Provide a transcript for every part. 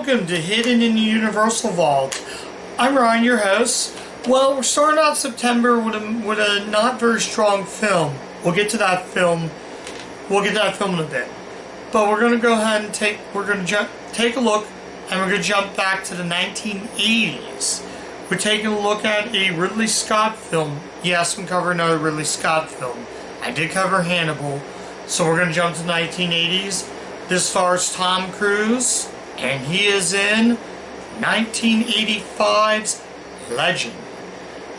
welcome to Hidden in the Universal Vault. I'm Ryan, your host. Well, we're starting out September with a not very strong film. We'll get to that film. We'll get to that film in a bit. But we're going to go ahead and take a look, and we're going to jump back to the 1980s. We're taking a look at a Ridley Scott film. Yes, I'm covering another Ridley Scott film. I did cover Hannibal, so we're going to jump to the 1980s. This stars Tom Cruise, and he is in 1985's Legend.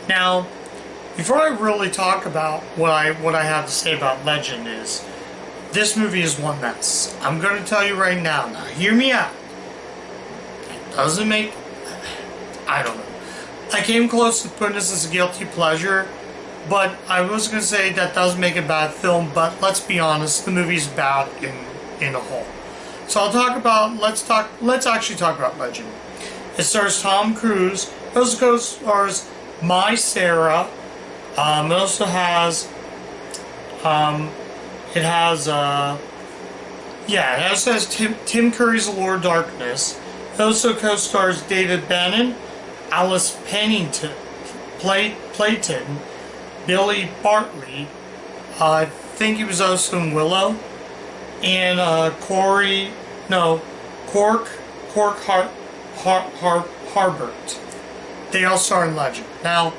Now, before I really talk about what I have to say about Legend is, this movie is one mess. I'm going to tell you right now. Now, hear me out. It doesn't make... I don't know. I came close to putting this as a guilty pleasure, but I was going to say that does make a bad film, but let's be honest, the movie's bad in a whole. So let's actually talk about Legend. It stars Tom Cruise. It also stars My Sarah. It also has Tim Curry's Lord of Darkness. It also co-stars David Bannon, Alice Pennington, Playton, Billy Bartley. I think he was also in Willow, and Cork Harbert. They all star in Legend. Now,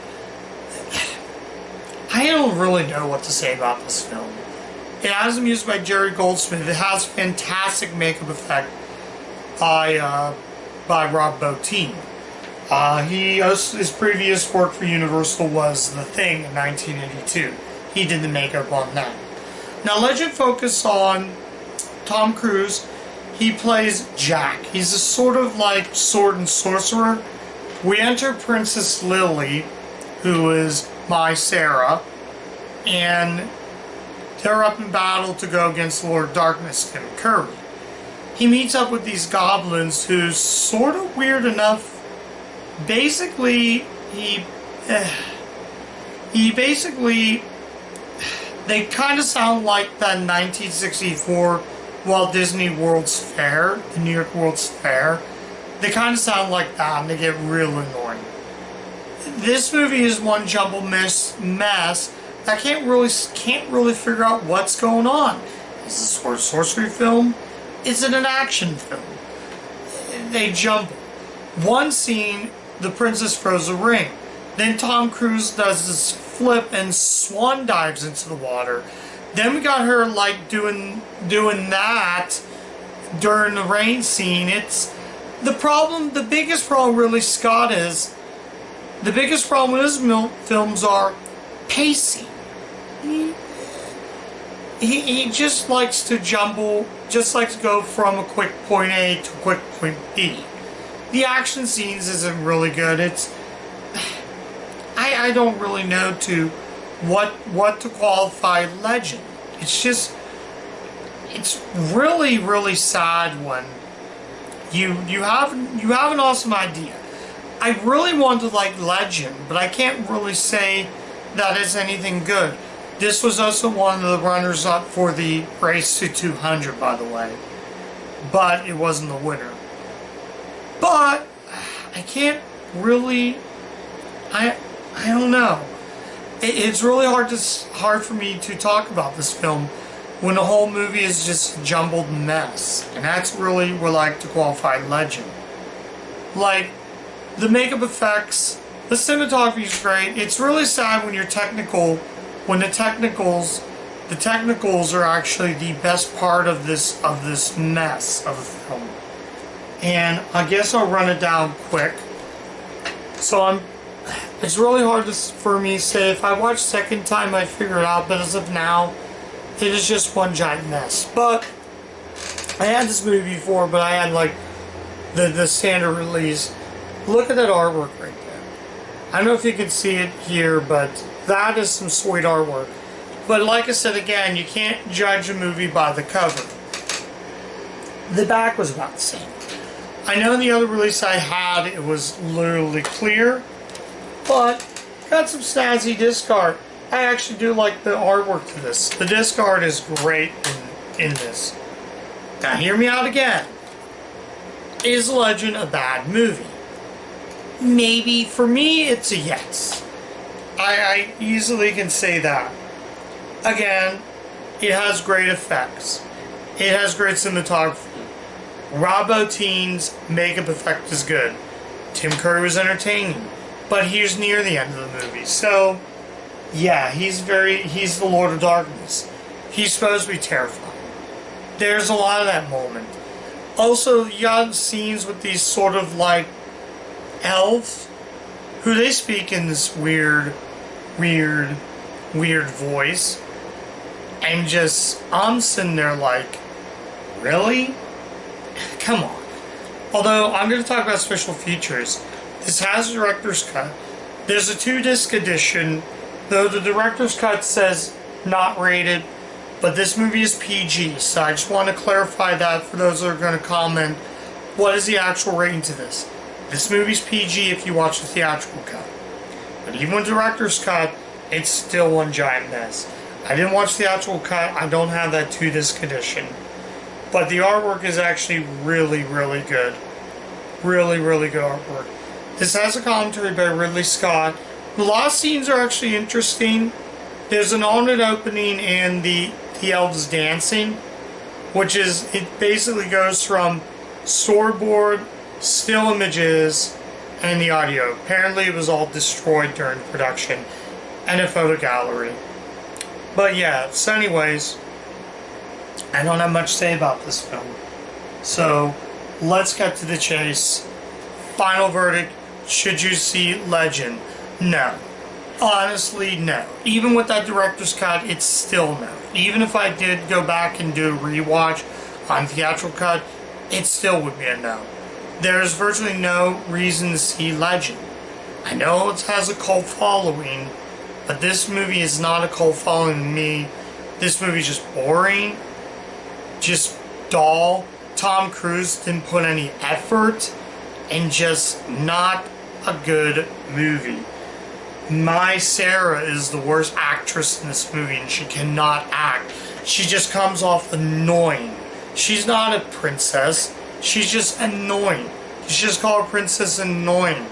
I don't really know what to say about this film. It has music by Jerry Goldsmith. It has fantastic makeup effect by Rob Bottin. His previous work for Universal was The Thing in 1982. He did the makeup on that. Now, Legend focuses on Tom Cruise. He plays Jack. He's a sort of like sword and sorcerer. We enter Princess Lily, who is My Sarah, and they're up in battle to go against Lord of Darkness, Tim Curry. He meets up with these goblins who's sort of weird enough. Basically, they kind of sound like that 1964 Walt Disney World's Fair, the New York World's Fair. They kind of sound like that, and they get real annoying. This movie is one jumbled mess that can't really figure out what's going on. Is this a sword and sorcery film? Is it an action film? They jumble. One scene, the princess throws a ring. Then Tom Cruise does this flip and swan dives into the water. Then we got her like doing that during the rain scene. It's the biggest problem really Scott is, the biggest problem with his films are pacing. He just likes to jumble, just likes to go from a quick point A to a quick point B. The action scenes isn't really good. I don't really know what to qualify Legend. It's really, really sad when you have an awesome idea. I really want to like Legend, but I can't really say that it's anything good. This was also one of the runners-up for the Race to 200, by the way. But it wasn't the winner. But I can't really... I don't know. It's really hard for me to talk about this film when the whole movie is just a jumbled mess. And that's really what I like to qualify Legend. Like, the makeup effects, the cinematography is great. It's really sad when the technicals are actually the best part of this mess of a film. And I guess I'll run it down quick. So it's really hard for me to say. If I watch second time, I figure it out. But as of now, it is just one giant mess. But I had this movie before, but I had like the standard release. Look at that artwork right there. I don't know if you can see it here, but that is some sweet artwork. But like I said again, you can't judge a movie by the cover. The back was about the same. I know in the other release I had, it was literally clear, but got some snazzy disc art. I actually do like the artwork to this. The disc art is great in this. Now hear me out again. Is Legend a bad movie? Maybe. For me, it's a yes. I easily can say that. Again, it has great effects. It has great cinematography. Rob Bottin's makeup effect is good. Tim Curry was entertaining. But he's near the end of the movie. So, yeah, he's the Lord of Darkness. He's supposed to be terrifying. There's a lot of that moment. Also, you got scenes with these sort of like elves who they speak in this weird voice. And just, I'm sitting there like, really? Come on. Although, I'm going to talk about special features. This has a director's cut. There's a 2-disc edition, though the director's cut says not rated, but this movie is PG, so I just want to clarify that for those that are going to comment. What is the actual rating to this? This movie's PG if you watch the theatrical cut. But even with director's cut, it's still one giant mess. I didn't watch the theatrical cut, I don't have that 2-disc edition. But the artwork is actually really good. Really good artwork. This has a commentary by Ridley Scott. The last scenes are actually interesting. There's an alternate opening in the elves dancing, which is, it basically goes from storyboard, still images, and the audio. Apparently it was all destroyed during production, and a photo gallery. But yeah, so anyways, I don't have much to say about this film. So, let's get to the chase. Final verdict, should you see Legend? No. Honestly, no. Even with that director's cut, it's still no. Even if I did go back and do a rewatch on theatrical cut, it still would be a no. There's virtually no reason to see Legend. I know it has a cult following, but this movie is not a cult following to me. This movie is just boring, just dull. Tom Cruise didn't put any effort, and just not a good movie. My Sarah is the worst actress in this movie, and she cannot act. She just comes off annoying. She's not a princess. She's just annoying. You should just call her Princess Annoying.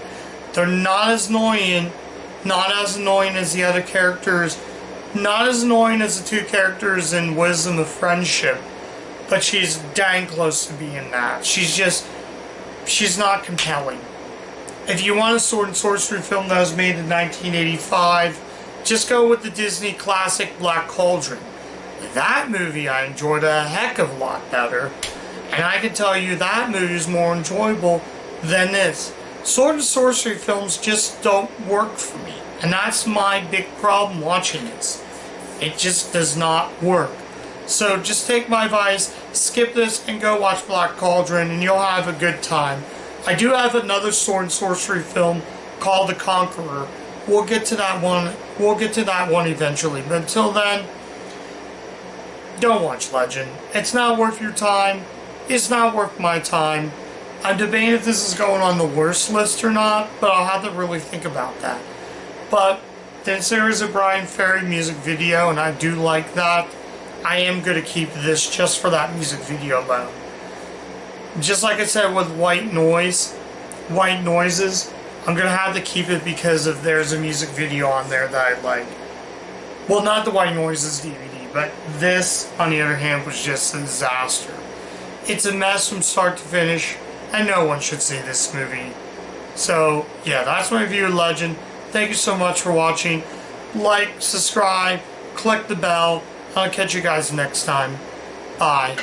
They're not as annoying as the other characters, not as annoying as the two characters in Wisdom of Friendship, but she's dang close to being that. She's not compelling. If you want a sword and sorcery film that was made in 1985, just go with the Disney classic Black Cauldron. That movie I enjoyed a heck of a lot better, and I can tell you that movie is more enjoyable than this. Sword and sorcery films just don't work for me, and that's my big problem watching this. It just does not work. So just take my advice, skip this and go watch Black Cauldron, and you'll have a good time. I do have another sword and sorcery film called The Conqueror. We'll get to that one. We'll get to that one eventually. But until then, don't watch Legend. It's not worth your time. It's not worth my time. I'm debating if this is going on the worst list or not, but I'll have to really think about that. But since there is a Brian Ferry music video, and I do like that, I am going to keep this just for that music video alone. Just like I said with White Noises, I'm going to have to keep it because if there's a music video on there that I like. Well, not the White Noises DVD, but this, on the other hand, was just a disaster. It's a mess from start to finish, and no one should see this movie. So, yeah, that's my review of Legend. Thank you so much for watching. Like, subscribe, click the bell. I'll catch you guys next time. Bye.